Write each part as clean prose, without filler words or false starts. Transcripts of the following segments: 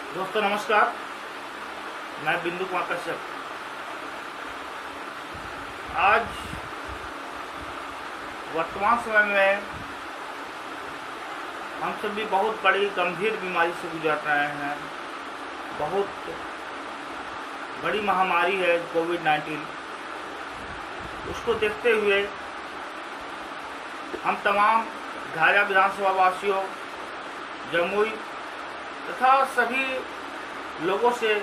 दोस्तों नमस्कार, मैं बिंदु कुमार कश्यप। आज वर्तमान समय में हम सभी बहुत बड़ी गंभीर बीमारी से गुजर रहे हैं। बहुत बड़ी महामारी है कोविड-19। उसको देखते हुए हम तमाम झाझा विधानसभा वासियों, जमुई तथा सभी लोगों से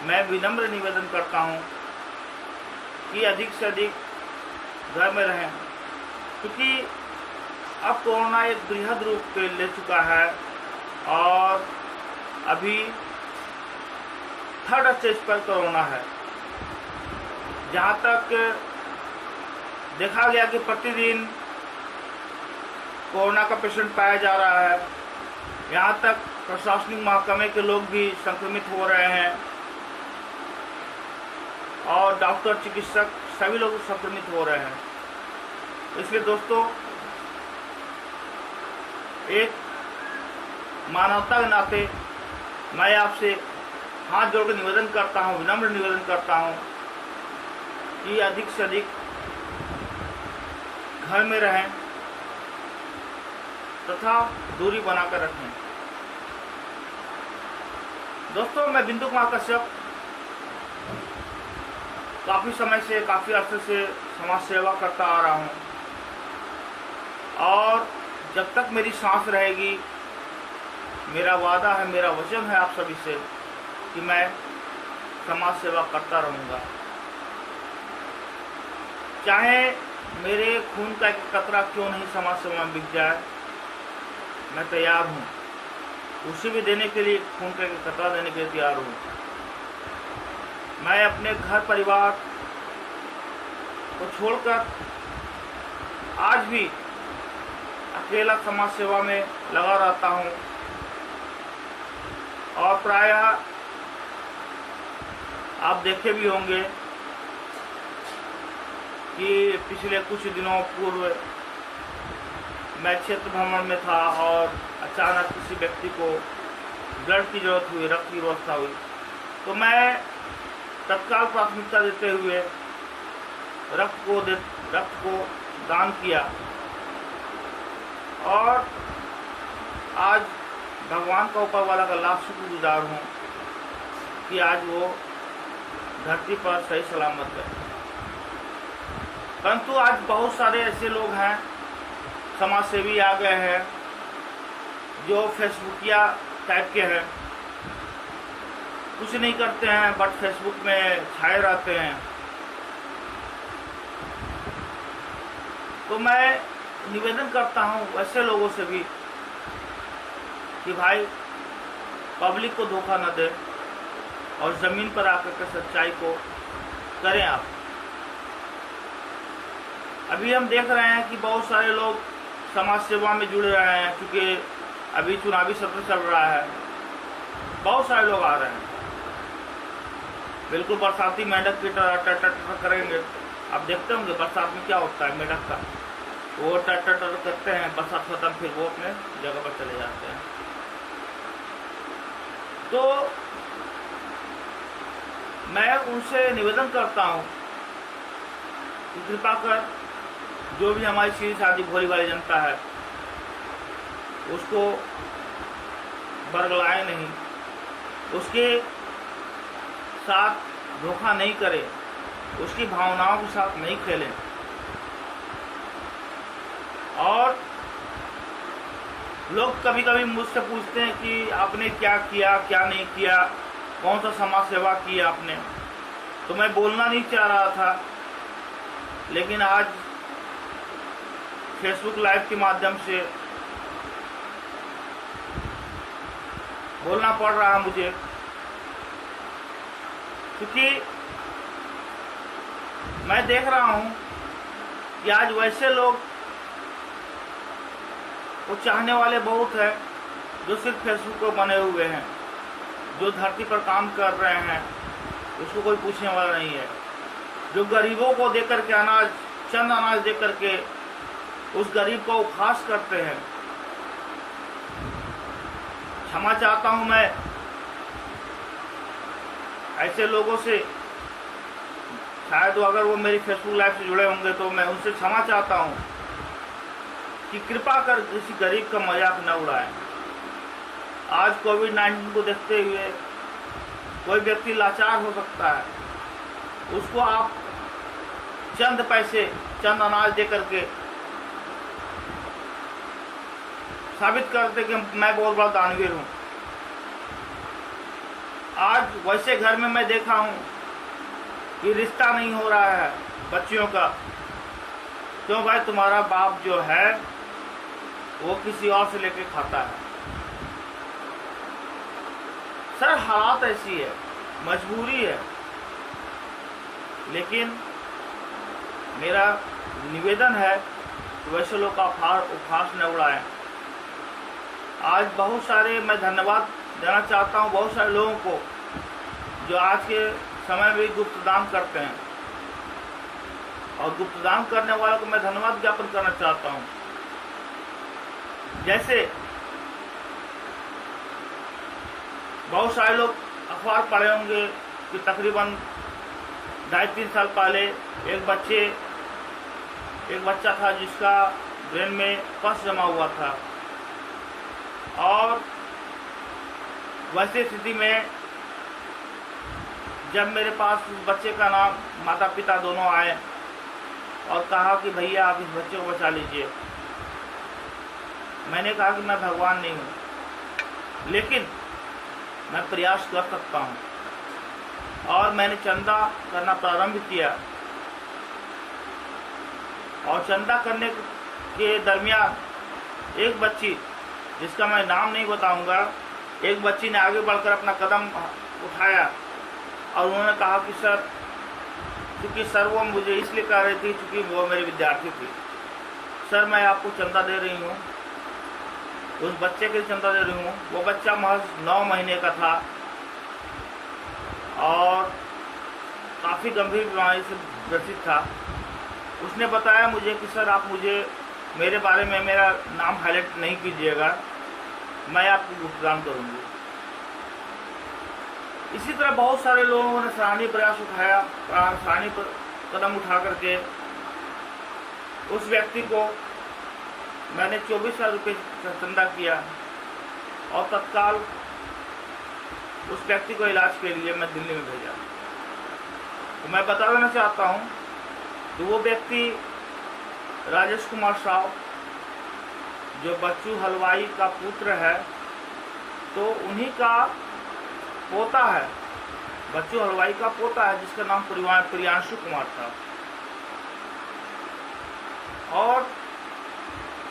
मैं विनम्र निवेदन करता हूं कि अधिक से अधिक घर में रहें, क्योंकि अब कोरोना एक बृहद रूप ले चुका है और अभी थर्ड स्टेज पर कोरोना है। जहां तक देखा गया कि प्रतिदिन कोरोना का पेशेंट पाया जा रहा है, यहाँ तक प्रशासनिक महकमे के लोग भी संक्रमित हो रहे हैं और डॉक्टर, चिकित्सक सभी लोग संक्रमित हो रहे हैं। इसलिए दोस्तों, एक मानवता के नाते मैं आपसे हाथ जोड़कर निवेदन करता हूँ, विनम्र निवेदन करता हूँ कि अधिक से अधिक घर में रहें तथा दूरी बनाकर रखें। दोस्तों, मैं बिंदु कुमार कश्यप काफ़ी समय से, काफ़ी अर्से से समाज सेवा करता आ रहा हूँ और जब तक मेरी सांस रहेगी, मेरा वादा है, मेरा वचन है आप सभी से कि मैं समाज सेवा करता रहूँगा। चाहे मेरे खून का एक कतरा क्यों नहीं समाज सेवा में बिक जाए, मैं तैयार हूँ। उसे भी देने के लिए, खून का एक कतरा देने के लिए तैयार हूँ। मैं अपने घर परिवार को छोड़कर आज भी अकेला समाज सेवा में लगा रहता हूँ और प्रायः आप देखे भी होंगे कि पिछले कुछ दिनों पूर्व मैं क्षेत्र भ्रमण में था और अचानक किसी व्यक्ति को ब्लड की जरूरत हुई, रक्त की व्यवस्था हुई, तो मैं तत्काल प्राथमिकता देते हुए रक्त को दान किया और आज भगवान का ऊपर वाला का लाख शुक्रगुजार हूँ कि आज वो धरती पर सही सलामत है। परंतु आज बहुत सारे ऐसे लोग हैं, समाज सेवी आ गए हैं, जो फेसबुकिया टाइप के हैं, कुछ नहीं करते हैं बट फेसबुक में छाए रहते हैं। तो मैं निवेदन करता हूँ वैसे लोगों से भी कि भाई, पब्लिक को धोखा न दें और ज़मीन पर आकर के सच्चाई को करें आप। अभी हम देख रहे हैं कि बहुत सारे लोग समाज सेवा में जुड़ रहे हैं, क्योंकि अभी चुनावी सत्र चल रहा है। बहुत सारे लोग आ रहे हैं, बिल्कुल बरसाती मेंढक की तरह करेंगे। आप देखते होंगे बरसात में क्या होता है मेंढक का, वो टर करते हैं, बरसात खत्म, फिर वो अपने जगह पर चले जाते हैं। तो मैं उनसे निवेदन करता हूँ कि कृपा कर जो भी हमारी सीधी सादी भोली वाली जनता है उसको बरगलाए नहीं, उसके साथ धोखा नहीं करें, उसकी भावनाओं के साथ नहीं खेलें। और लोग कभी कभी मुझसे पूछते हैं कि आपने क्या किया, क्या नहीं किया, कौन सा समाज सेवा किया आपने। तो मैं बोलना नहीं चाह रहा था, लेकिन आज फेसबुक लाइव के माध्यम से बोलना पड़ रहा है मुझे, क्योंकि मैं देख रहा हूं कि आज वैसे लोग वो चाहने वाले बहुत हैं जो सिर्फ फेसबुक पर बने हुए हैं, जो धरती पर काम कर रहे हैं, उसको कोई पूछने वाला नहीं है। जो गरीबों को देकर के अनाज, चंद अनाज देकर के उस गरीब को उपहास करते हैं। क्षमा चाहता हूं मैं ऐसे लोगों से शायद अगर वो मेरी फेसबुक लाइव से जुड़े होंगे तो मैं उनसे क्षमा चाहता हूँ कि कृपा कर किसी गरीब का मजाक न उड़ाएं। आज कोविड-19 को देखते हुए कोई व्यक्ति लाचार हो सकता है, उसको आप चंद पैसे, चंद अनाज दे करके साबित करते कि मैं बहुत बड़ा दानवीर हूँ। आज वैसे घर में मैं देखा हूँ कि रिश्ता नहीं हो रहा है बच्चियों का, क्यों भाई? तुम्हारा बाप जो है वो किसी और से लेके खाता है। सर हालात ऐसी है, मजबूरी है, लेकिन मेरा निवेदन है कि वैसे लोग का उपहास न उड़ाएं। आज बहुत सारे, मैं धन्यवाद देना चाहता हूँ बहुत सारे लोगों को जो आज के समय में गुप्तदान करते हैं, और गुप्तदान करने वालों को मैं धन्यवाद ज्ञापन करना चाहता हूँ। जैसे बहुत सारे लोग अखबार पढ़े होंगे कि तकरीबन 2.5-3 साल पहले एक बच्चा था जिसका ब्रेन में पस जमा हुआ था, और वैसी स्थिति में जब मेरे पास उस बच्चे का नाम, माता पिता दोनों आए और कहा कि भैया आप इस बच्चे को बचा लीजिए, मैंने कहा कि मैं भगवान नहीं हूँ, लेकिन मैं प्रयास कर सकता हूँ। और मैंने चंदा करना प्रारंभ किया, और चंदा करने के दरमियान एक बच्ची, जिसका मैं नाम नहीं बताऊंगा, एक बच्ची ने आगे बढ़कर अपना कदम उठाया और उन्होंने कहा कि सर, क्योंकि सर वो मुझे इसलिए कह रही थी क्योंकि वो मेरी विद्यार्थी थी, सर मैं आपको चंदा दे रही हूँ, उस बच्चे के लिए चंदा दे रही हूँ। वो बच्चा महज 9 महीने का था और काफ़ी गंभीर बीमारी से ग्रसित था। उसने बताया मुझे कि सर आप मुझे मेरे बारे में मेरा नाम हाईलाइट नहीं कीजिएगा, मैं आपको भुगतान करूँगी। इसी तरह बहुत सारे लोगों ने सराहनीय प्रयास उठाया, सराहनीय कदम उठा करके उस व्यक्ति को मैंने 24,000 रुपये चंदा किया, और तत्काल उस व्यक्ति को इलाज के लिए मैं दिल्ली में भेजा। तो मैं बता देना चाहता हूँ कि वो व्यक्ति राजेश कुमार साव, जो बच्चू हलवाई का पुत्र है, तो उन्हीं का पोता है, बच्चू हलवाई का पोता है, जिसका नाम प्रियांशु कुमार था। और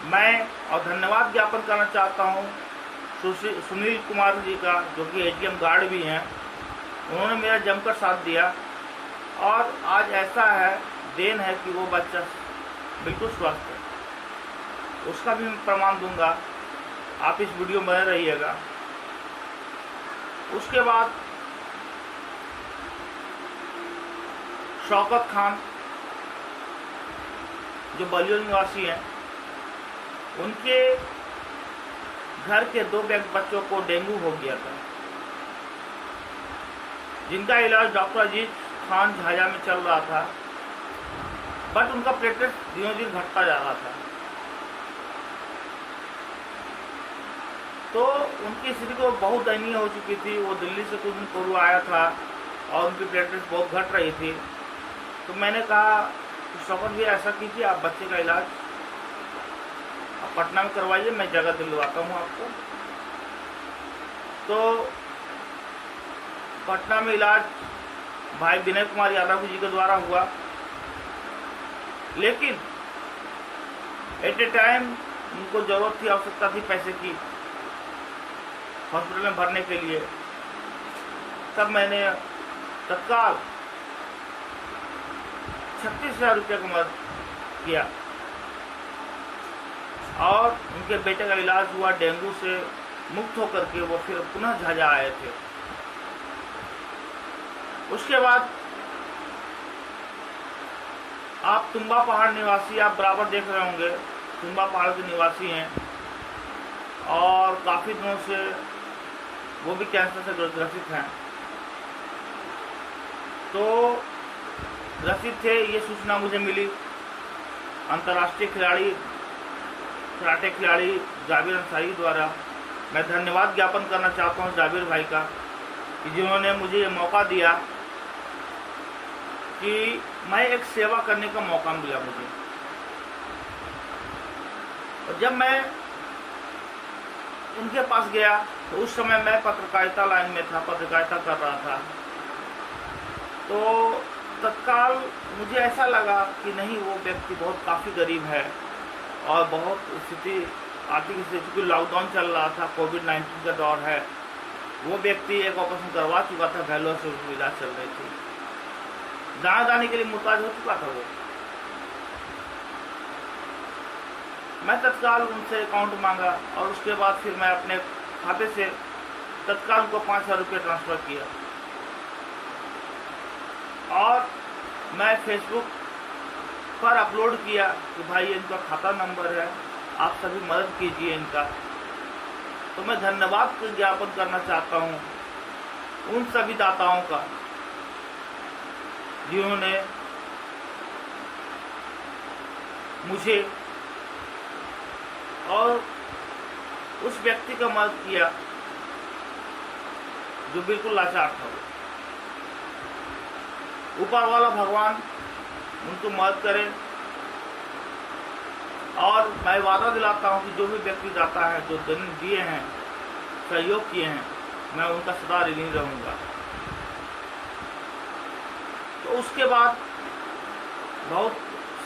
मैं और धन्यवाद ज्ञापन करना चाहता हूँ सुनील कुमार जी का, जो कि एटीएम गार्ड भी हैं। उन्होंने मेरा जमकर साथ दिया, और आज ऐसा है, देन है कि वो बच्चा बिल्कुल स्वस्थ है। उसका भी मैं प्रमाण दूंगा, आप इस वीडियो में बने रहिएगा। उसके बाद शौकत खान, जो बलिया निवासी हैं, उनके घर के 2 बच्चों को डेंगू हो गया था, जिनका इलाज डॉक्टर अजीज खान झाझा में चल रहा था, बट उनका प्लेटलेट दिनों-दिन घटता जा रहा था। तो उनकी स्थिति को बहुत दयनीय हो चुकी थी। वो दिल्ली से कुछ दिन पूर्व आया था और उनकी प्लेटलेट बहुत घट रही थी। तो मैंने कहा कि शौकत भी ऐसा कीजिए, आप बच्चे का इलाज आप पटना में करवाइए, मैं जगह दिलवाता हूँ आपको। तो पटना में इलाज भाई विनय कुमार यादव जी के द्वारा हुआ, लेकिन एट ए टाइम उनको ज़रूरत थी, आवश्यकता थी पैसे की हॉस्पिटल में भरने के लिए। तब मैंने तत्काल 36,000 रुपये का मदद किया, और उनके बेटे का इलाज हुआ। डेंगू से मुक्त होकर के वो फिर पुनः झाझा आए थे। उसके बाद आप तुम्बा पहाड़ निवासी, आप बराबर देख रहे होंगे, तुम्बा पहाड़ के निवासी हैं, और काफ़ी दिनों से वो भी कैंसर से ग्रसित हैं। तो रसीद थे, ये सूचना मुझे मिली। अंतर्राष्ट्रीय कराटे खिलाड़ी जाबिर अंसारी द्वारा मैं धन्यवाद ज्ञापन करना चाहता हूँ जाबिर भाई का, कि जिन्होंने मुझे ये मौका दिया कि मैं एक सेवा करने का मौका मिला मुझे। और जब मैं उनके पास गया तो उस समय मैं पत्रकारिता लाइन में था, पत्रकारिता कर रहा था। तो तत्काल मुझे ऐसा लगा कि नहीं, वो व्यक्ति बहुत काफ़ी गरीब है और बहुत आर्थिक स्थिति, क्योंकि लॉकडाउन चल रहा था, कोविड-19 का दौर है। वो व्यक्ति एक ऑपरेशन करवा चुका था, वैल्योर से उसकी इलाज चल रही थी, दाना दाने के लिए मुहताज हो चुका था वो। मैं तत्काल उनसे अकाउंट मांगा और उसके बाद फिर मैं अपने खाते से तत्काल उनको 5,000 रुपये ट्रांसफ़र किया। और मैं फेसबुक पर अपलोड किया कि भाई इनका खाता नंबर है, आप सभी मदद कीजिए इनका। तो मैं धन्यवाद ज्ञापन करना चाहता हूँ उन सभी दाताओं का जिन्होंने मुझे और उस व्यक्ति का मदद किया जो बिल्कुल लाचार था। ऊपर वाला भगवान उनको मदद करे। और मैं वादा दिलाता हूँ कि जो भी व्यक्ति जाता है, जो दिन दिए हैं, सहयोग किए हैं, मैं उनका सदा ऋणी रहूँगा। तो उसके बाद बहुत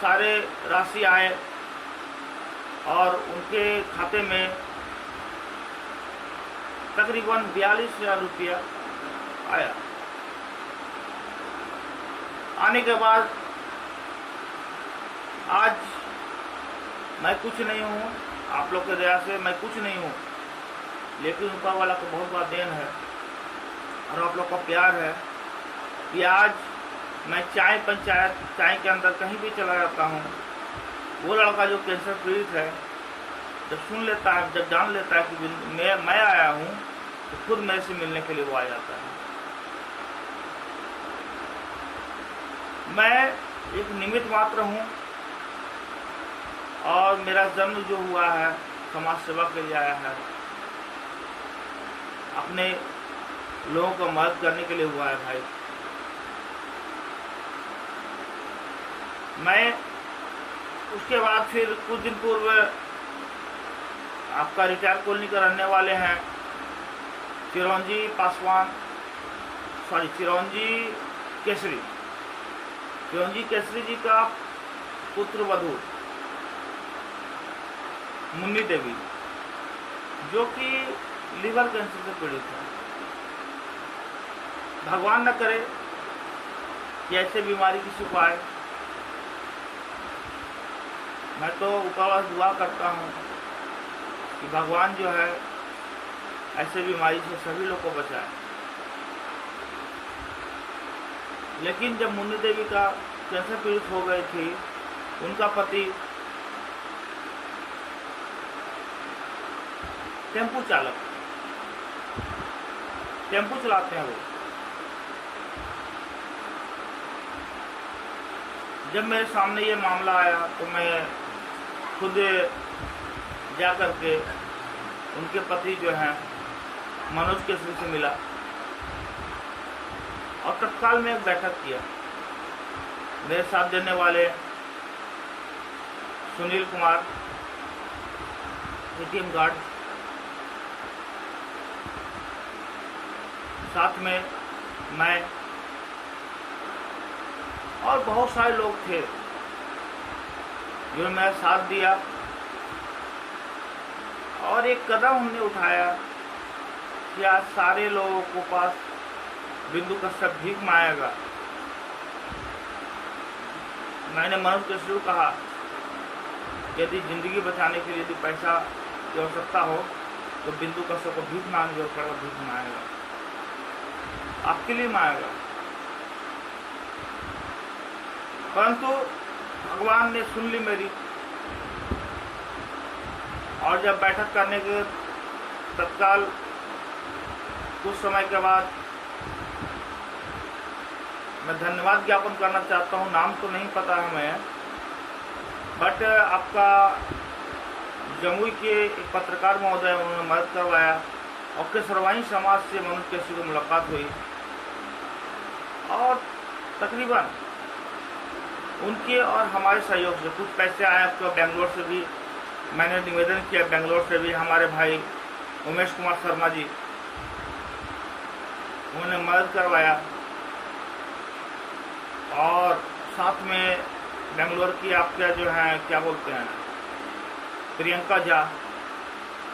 सारे राशि आए और उनके खाते में तकरीबन 42,000 रुपया आया। आने के बाद आज मैं कुछ नहीं हूँ, आप लोग के दया से मैं कुछ नहीं हूँ, लेकिन ऊपर वाला का बहुत बड़ा देन है और आप लोग का प्यार है कि आज मैं चाय पंचायत, चाय के अंदर कहीं भी चला जाता हूँ, वो लड़का जो कैंसर पीड़ित है, जब सुन लेता है, जब जान लेता है कि मैं आया हूँ, तो खुद मेरे से मिलने के लिए वो आ जाता है। मैं एक निमित्त मात्र हूँ और मेरा जन्म जो हुआ है समाज सेवा के लिए आया है, अपने लोगों को मदद करने के लिए हुआ है भाई। मैं उसके बाद फिर कुछ दिन पूर्व आपका रिटायर कॉलोनी का रहने वाले हैं चिरंजी केसरी जी का पुत्र वधू मुन्नी देवी, जो कि लीवर कैंसर से पीड़ित है। भगवान न करे कि ऐसे बीमारी किसी को आए। मैं तो ऊपर दुआ करता हूँ कि भगवान जो है ऐसे बीमारी से सभी लोग को बचाए। लेकिन जब मुन्नी देवी का कैंसर पीड़ित हो गई थी, उनका पति टेम्पू चलाते हैं वो। जब मेरे सामने ये मामला आया तो मैं खुद जा कर के उनके पति जो हैं मनोज केसरी से मिला और तत्काल में एक बैठक किया। मेरे साथ देने वाले सुनील कुमार एटीएम गार्ड, साथ में मैं और बहुत सारे लोग थे जो मेरा साथ दिया और एक कदम हमने उठाया कि आज सारे लोगों को पास बिंदु कश्यप भीख मांगेगा। मैंने मनोज केसरी को कहा यदि जिंदगी बचाने के लिए यदि पैसा की आवश्यकता हो तो बिंदु कश्यप को भीख मांगने जो पड़ेगा, भीख मांगेगा, आपके लिए मांगेगा। परंतु भगवान ने सुन ली मेरी, और जब बैठक करने के तत्काल कुछ समय के बाद मैं धन्यवाद ज्ञापन करना चाहता हूँ। नाम तो नहीं पता है हमें, बट आपका जमुई के एक पत्रकार महोदय, उन्होंने मदद करवाया और केसरवाही समाज से मनोज कैसी को मुलाकात हुई और तकरीबन उनके और हमारे सहयोग से कुछ पैसे आए। आपको बेंगलोर से भी मैंने निवेदन किया, बेंगलोर से भी हमारे भाई उमेश कुमार शर्मा जी, उन्होंने मदद करवाया। और साथ में बेंगलोर की आपका जो है क्या बोलते हैं, प्रियंका झा,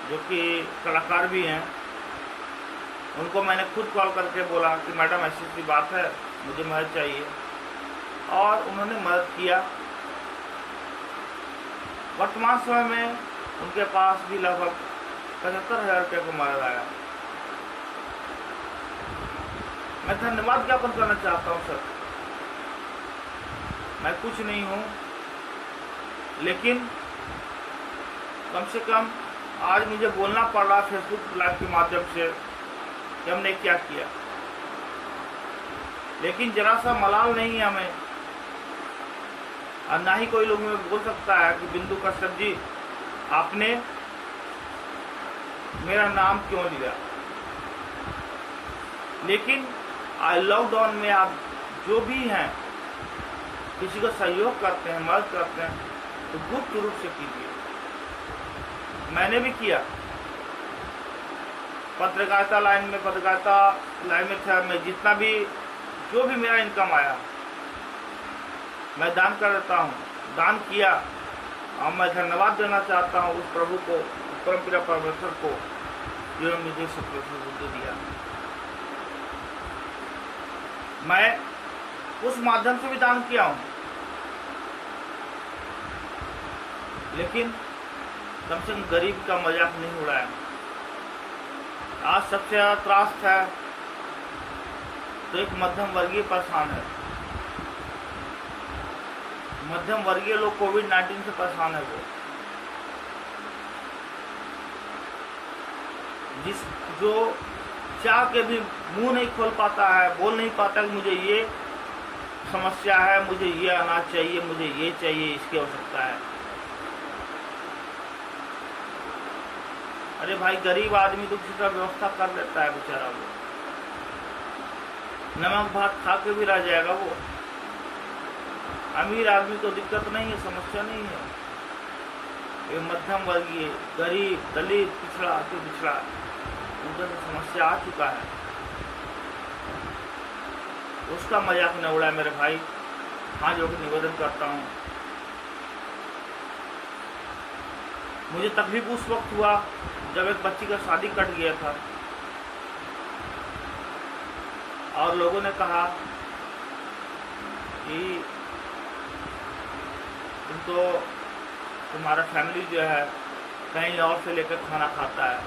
जो कि कलाकार भी हैं, उनको मैंने खुद कॉल करके बोला कि मैडम ऐसी ऐसी बात है, मुझे मदद चाहिए, और उन्होंने मदद किया। वर्तमान समय में उनके पास भी लगभग 75,000 रुपये को मदद आया। मैं धन्यवाद ज्ञापन करना चाहता हूँ सर। मैं कुछ नहीं हूँ, लेकिन कम से कम आज मुझे बोलना पड़ रहा फेसबुक लाइव के माध्यम से कि हमने क्या किया, लेकिन जरा सा मलाल नहीं है हमें, और ना ही कोई लोग में बोल सकता है कि बिंदु कश्यप जी आपने मेरा नाम क्यों लिया। लेकिन आज लॉकडाउन में आप जो भी हैं, किसी को सहयोग करते हैं, मदद करते हैं, तो गुप्त रूप से कीजिए। मैंने भी किया, पत्रकारिता लाइन में था मैं, जितना भी जो भी मेरा इनकम आया मैं दान कर देता हूँ, दान किया। और मैं धन्यवाद देना चाहता हूँ उस प्रभु को, परम पिता परमेश्वर को, जिन्होंने मुझे बुद्धि दिया। मैं उस माध्यम से भी दान किया हूँ, लेकिन कम से कम गरीब का मजाक नहीं उड़ाया। आज सबसे ज़्यादा त्रास है तो एक मध्यम वर्गीय परेशान है। मध्यम वर्गीय लोग कोविड-19 से परेशान है। वो जो चाह के भी मुंह नहीं खोल पाता है, बोल नहीं पाता कि मुझे ये समस्या है, मुझे ये अनाज चाहिए, मुझे ये चाहिए, इसकी आवश्यकता है। अरे भाई, गरीब आदमी तो किसी का व्यवस्था कर लेता है बेचारा, वो नमक भात खा के भी रह जाएगा। वो अमीर आदमी को दिक्कत नहीं है, समस्या नहीं है। ये मध्यम वर्गीय, गरीब, दलित, पिछड़ा, अति पिछड़ा, उनका तो समस्या आ चुका है। उसका मजाक न उड़ाए मेरे भाई। हाँ, जो कि निवेदन करता हूँ। मुझे तकलीफ उस वक्त हुआ जब एक बच्ची का शादी कट गया था और लोगों ने कहा कि तुम्हारा फैमिली जो है कहीं और से लेकर खाना खाता है।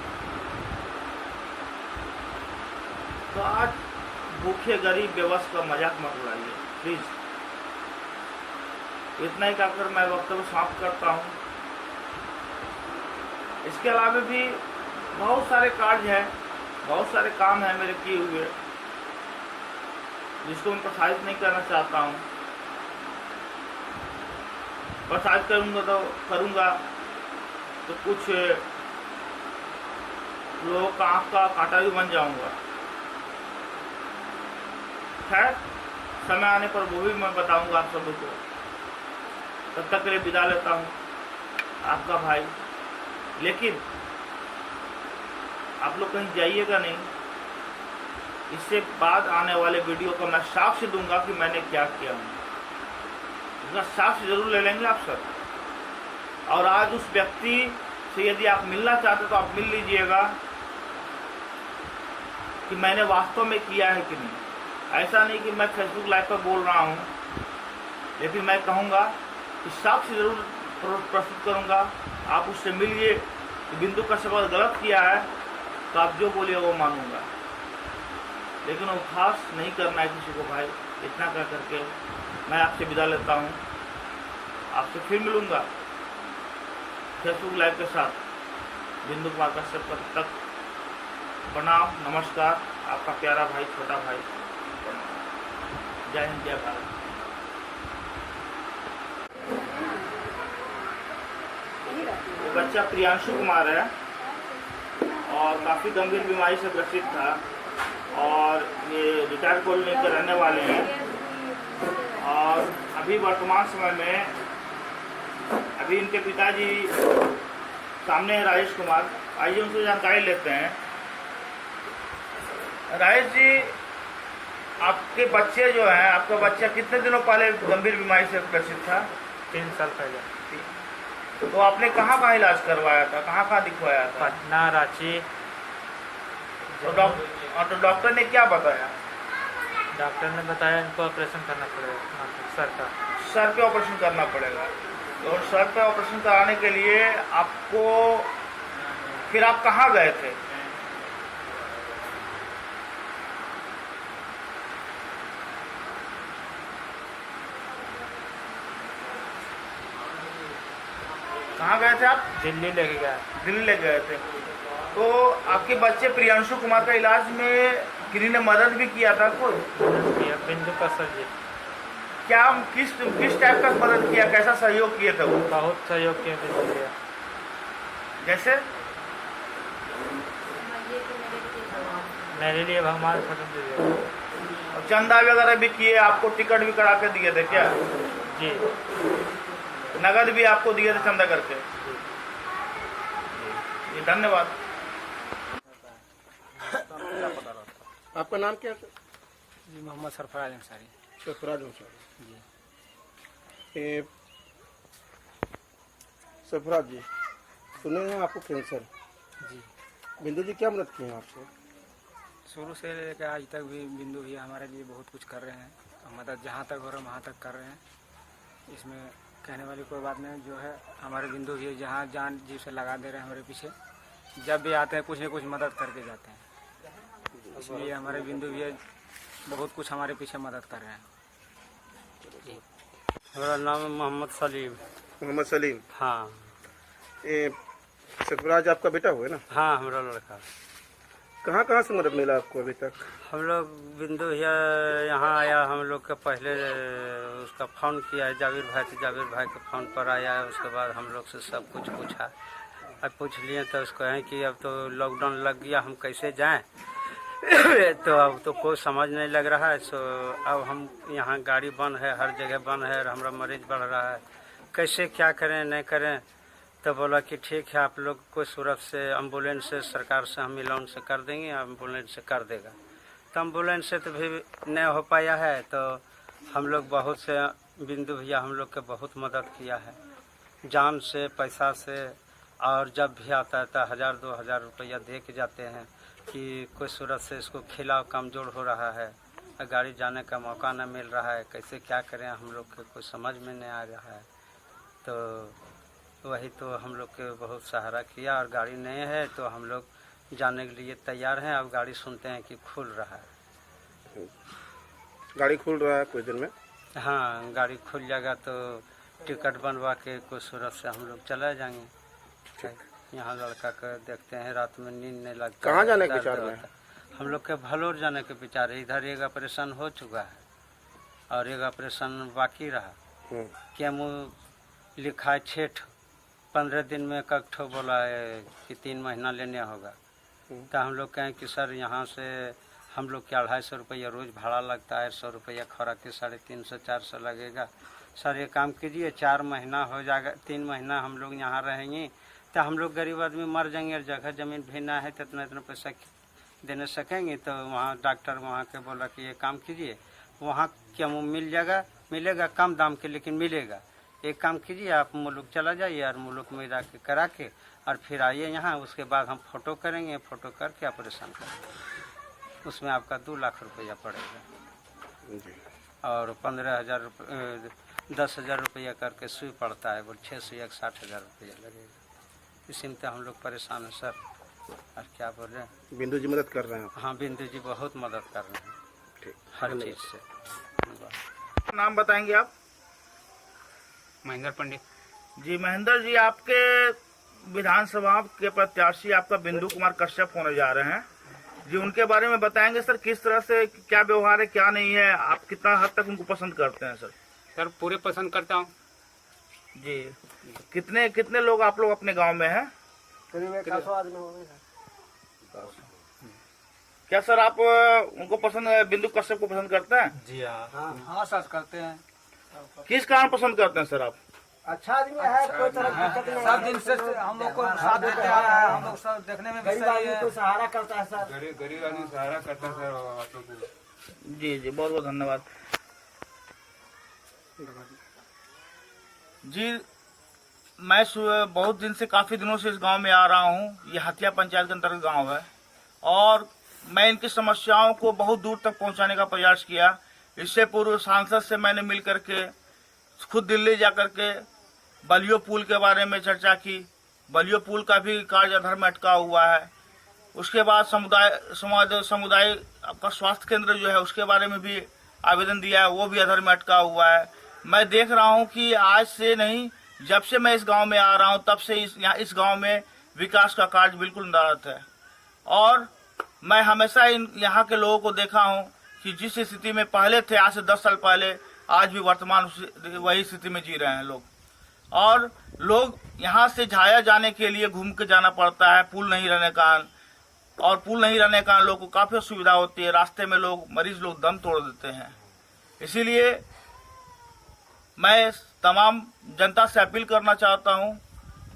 तो आज भूखे गरीब बेबस का मजाक मत उड़ाइए प्लीज। इतना ही कहकर मैं वक्तव्य समाप्त करता हूँ। इसके अलावा भी बहुत सारे कार्य हैं, बहुत सारे काम हैं मेरे किए हुए, जिसको मैं प्रसारित नहीं करना चाहता हूँ। प्रसारित करूँगा तो कुछ लोगों का आँख का कांटा भी बन जाऊँगा। खैर, समय आने पर वो भी मैं बताऊँगा आप सभी को। तब तक के लिए विदा लेता हूँ, आपका भाई। लेकिन आप लोग कहीं जाइएगा नहीं। इससे बाद आने वाले वीडियो को मैं साक्ष्य दूंगा कि मैंने क्या किया हूँ। इसका साक्ष्य जरूर ले लेंगे आप सब। और आज उस व्यक्ति से यदि आप मिलना चाहते तो आप मिल लीजिएगा कि मैंने वास्तव में किया है कि नहीं। ऐसा नहीं कि मैं फेसबुक लाइव पर बोल रहा हूँ, लेकिन मैं कहूँगा कि साक्ष्य जरूर प्रस्तुत करूँगा। आप उससे मिलिए कि बिंदु कश्यप गलत किया है तो आप जो बोलिए वो मानूंगा, लेकिन वो खास नहीं करना है किसी को भाई। इतना कह करके मैं आपसे विदा लेता हूँ। आपसे फिर मिलूँगा फेसबुक लाइव के साथ। बिंदु कुमार कश्यप, तब तक प्रणाम, नमस्कार। आपका प्यारा भाई, छोटा भाई। जय हिंद, जय भारत। ये बच्चा प्रियांशु कुमार है और काफ़ी गंभीर बीमारी से ग्रसित था और ये रिटायर कॉलोनी के रहने वाले हैं और अभी वर्तमान समय में अभी इनके पिताजी सामने है, राजेश कुमार। आइए उनसे जानकारी लेते हैं। राजेश जी, आपके बच्चे जो हैं, आपका बच्चा कितने दिनों पहले गंभीर बीमारी से ग्रसित था? 3 साल पहले। तो आपने कहाँ कहाँ इलाज करवाया था, कहाँ कहाँ दिखवाया था? पटना, रांची। तो डॉक्टर ने क्या बताया? डॉक्टर ने बताया इनको ऑपरेशन करना पड़ेगा, सर का। सर पे ऑपरेशन करना पड़ेगा। तो सर पे ऑपरेशन कराने के लिए आपको फिर आप कहाँ गए थे? कहाँ गए थे आप? दिल्ली लेके गया। दिल्ली ले गए थे। तो आपके बच्चे प्रियांशु कुमार का इलाज में किसी ने मदद भी किया था कोई? बिंदु का सर जी। क्या किस टाइप का मदद किया, कैसा सहयोग किए थे वो? बहुत सहयोग किया बिंदु भैया। जैसे मेरे लिए भगवान खत्म दे दिया। और चंदा वगैरह भी किए, आपको टिकट भी करा के दिए थे क्या? जी। नगद भी आपको दिए थे चंदा करके? जी, धन्यवाद। आपका नाम क्या है? जी, मोहम्मद सरफराज अंसारी। सरफराज अंसारी जी। सरफराज जी, सुने हैं आपको कैंसर? जी। बिंदु जी क्या मदद की है आपको? शुरू से लेकर आज तक भी बिंदु भैया हमारे लिए बहुत कुछ कर रहे हैं। मदद जहाँ तक हो रहा है वहाँ तक कर रहे हैं। इसमें कहने वाली कोई बात नहीं। जो है हमारे बिंदु भैया जहाँ जान जी से लगा दे रहे हैं हमारे पीछे। जब भी आते हैं कुछ न कुछ मदद करके जाते हैं। इसलिए हमारे बिंदु भैया बहुत कुछ हमारे पीछे मदद कर रहे हैं। मेरा नाम है मोहम्मद सलीम। मोहम्मद सलीम। हाँ। सरफराज आपका बेटा हुआ है ना? हाँ, हमारा लड़का। कहाँ कहाँ से मदद मिला आपको अभी तक? हम लोग बिंदु भैया यहाँ आया, हम लोग का पहले उसका फ़ोन किया है जाविर भाई, तो जाविर भाई के फ़ोन पर आया है। उसके बाद हम लोग से सब कुछ पूछा। अब पूछ लिए तो उसको है कि अब तो लॉकडाउन लग गया, हम कैसे जाएं? तो अब तो कोई समझ नहीं लग रहा है। सो अब हम यहाँ गाड़ी बंद है, हर जगह बंद है और हमारा मरीज बढ़ रहा है, कैसे क्या करें नहीं करें? तो बोला कि ठीक है, आप लोग को सूरत से एम्बुलेंस से सरकार से हम मिलान से कर देंगे, एम्बुलेंस से कर देगा। तो एम्बुलेंस से तो भी नहीं हो पाया है। तो हम लोग बहुत से बिंदु भैया हम लोग के बहुत मदद किया है, जान से, पैसा से। और जब भी आता है तो 1000-2000 रुपया दे के जाते हैं कि कोई सूरत से इसको खिलाओ, कमज़ोर हो रहा है, गाड़ी जाने का मौका न मिल रहा है, कैसे क्या करें? हम लोग के कुछ समझ में नहीं आ रहा है। तो वही तो हम लोग के बहुत सहारा किया। और गाड़ी नहीं है तो हम लोग जाने के लिए तैयार हैं। अब गाड़ी सुनते हैं कि खुल रहा है। गाड़ी खुल रहा है कुछ दिन में? हाँ, गाड़ी खुल जाएगा तो टिकट बनवा के कुछ सूरत से हम लोग चले जाएंगे। यहाँ लड़का का देखते हैं, रात में नींद नहीं लगता। कहाँ जाने के विचार में? हम लोग के भलोर जाने के विचार है। इधर एक ऑपरेशन हो चुका है और एक ऑपरेशन बाकी रहा। केमो लिखा है 6, 15 दिन में ककठो बोला है कि 3 महीना लेने होगा। तो हम लोग कहें कि सर यहाँ से हम लोग के 250 रुपया रोज़ भाड़ा लगता है, 100 रुपया खौरा के 350-400 लगेगा। सर ये काम कीजिए, 4 महीना हो जाएगा, 3 महीना हम लोग यहाँ रहेंगे तो हम लोग गरीब आदमी मर जाएंगे और जगह ज़मीन भी ना है तो इतना पैसा देने सकेंगे। तो वहाँ डॉक्टर वहाँ के बोला कि ये काम कीजिए, वहाँ केमो मिलेगा कम दाम के, लेकिन मिलेगा। एक काम कीजिए, आप मुल्क चला जाइए और मुल्क में जाके करा के और फिर आइए यहाँ, उसके बाद हम फ़ोटो करेंगे, फ़ोटो करके ऑपरेशन करेंगे। उसमें आपका 2 लाख रुपया पड़ेगा और 15,000 रुपये 10,000 रुपया करके सुई पड़ता है। बोल 6 से 60,000 रुपया लगेगा। इसी में तो हम लोग परेशान हैं सर, और क्या बोल रहे हैं। बिंदु जी मदद कर रहे हैं? हाँ, बिंदु जी बहुत मदद कर रहे हैं। ठीक, हर चीज़ से। नाम बताएंगे आप? महेंद्र पंडित जी। महेंद्र जी, आपके विधानसभा के प्रत्याशी आपका बिंदु कुमार कश्यप होने जा रहे हैं। जी, उनके बारे में बताएंगे सर, किस तरह से क्या व्यवहार है क्या नहीं है, आप कितना हद तक उनको पसंद करते हैं सर? सर पूरे पसंद करता हूँ। जी, कितने कितने लोग आप लोग अपने गांव में हैं? क्या सर आप उनको पसंद, बिंदु कश्यप को पसंद करते हैं? जी हाँ सर करते हैं। किस कारण पसंद करते हैं सर आप? अच्छा आदमी है, कोई तरह की दिक्कत नहीं है। सब दिन से हम लोग को साथ देते आ रहा है, हम लोग सब देखने में भी गरीब सही आदमी है। को सहारा करता है सर। गरीब आदमी सहारा करता है सर आप लोग को। जी जी, बहुत बहुत धन्यवाद जी। मैं बहुत दिन से, काफी दिनों से इस गांव में आ रहा हूं। ये हथिया पंचायत के अंतर्गत गांव है और मैं इनकी समस्याओं को बहुत दूर तक पहुंचाने का प्रयास किया। इससे पूर्व सांसद से मैंने मिल करके खुद दिल्ली जा करके बलियो पुल के बारे में चर्चा की। बलियो पुल का भी कार्य अधर में अटका हुआ है। उसके बाद समुदाय आपका स्वास्थ्य केंद्र जो है उसके बारे में भी आवेदन दिया है, वो भी अधर में अटका हुआ है। मैं देख रहा हूं कि आज से नहीं, जब से मैं इस गांव में आ रहा हूं तब से इस गांव में विकास का कार्य बिल्कुल नदारद है। और मैं हमेशा यहाँ के लोगों को देखा हूं कि जिस स्थिति में पहले थे आज से 10 साल पहले, आज भी वर्तमान वही स्थिति में जी रहे हैं लोग। और लोग यहाँ से झाया जाने के लिए घूम के जाना पड़ता है, पुल नहीं रहने का, और पुल नहीं रहने का लोगों को काफी असुविधा होती है। रास्ते में मरीज लोग दम तोड़ देते हैं। इसीलिए मैं तमाम जनता से अपील करना चाहता हूं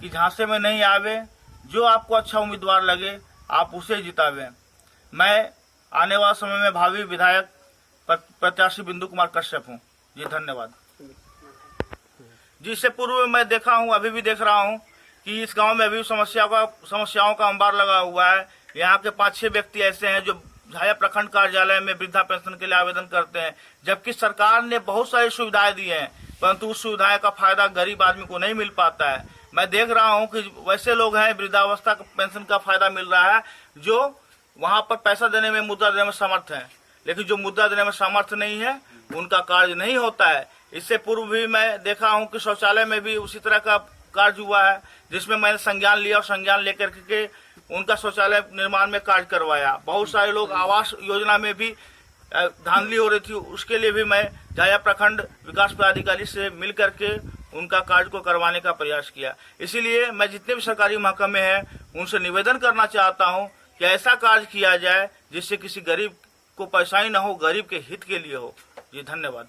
कि झांसे में नहीं आवे, जो आपको अच्छा उम्मीदवार लगे आप उसे जितावें। मैं आने वाले समय में भावी विधायक प्रत्याशी बिंदु कुमार कश्यप हूं। जी धन्यवाद जी। इससे पूर्व मैं देखा हूं, अभी भी देख रहा हूं कि इस गांव में अभी समस्याओं का अंबार लगा हुआ है। यहाँ के 5-6 व्यक्ति ऐसे हैं जो झाया प्रखंड कार्यालय में वृद्धा पेंशन के लिए आवेदन करते हैं, जबकि सरकार ने बहुत सारी सुविधाएं दी हैं, परंतु उस सुविधाएं का फायदा गरीब आदमी को नहीं मिल पाता है। मैं देख रहा हूं कि वैसे लोग हैं, वृद्धावस्था पेंशन का फायदा मिल रहा है, जो वहां पर पैसा देने में, मुद्रा देने में समर्थ है, लेकिन जो मुद्रा देने में समर्थ नहीं है उनका कार्य नहीं होता है। इससे पूर्व भी मैं देखा हूं कि शौचालय में भी उसी तरह का कार्य हुआ है, जिसमें मैंने संज्ञान लिया और संज्ञान लेकर के उनका शौचालय निर्माण में कार्य करवाया। बहुत सारे लोग आवास योजना में भी धांधली हो रही थी, उसके लिए भी मैं झाया प्रखंड विकास पदाधिकारी से मिल करके उनका कार्य को करवाने का प्रयास किया। इसीलिए मैं जितने भी सरकारी महकमे हैं उनसे निवेदन करना चाहता हूं कि ऐसा कार्य किया जाए जिससे किसी गरीब को परेशानी न हो, गरीब के हित के लिए हो। जी धन्यवाद।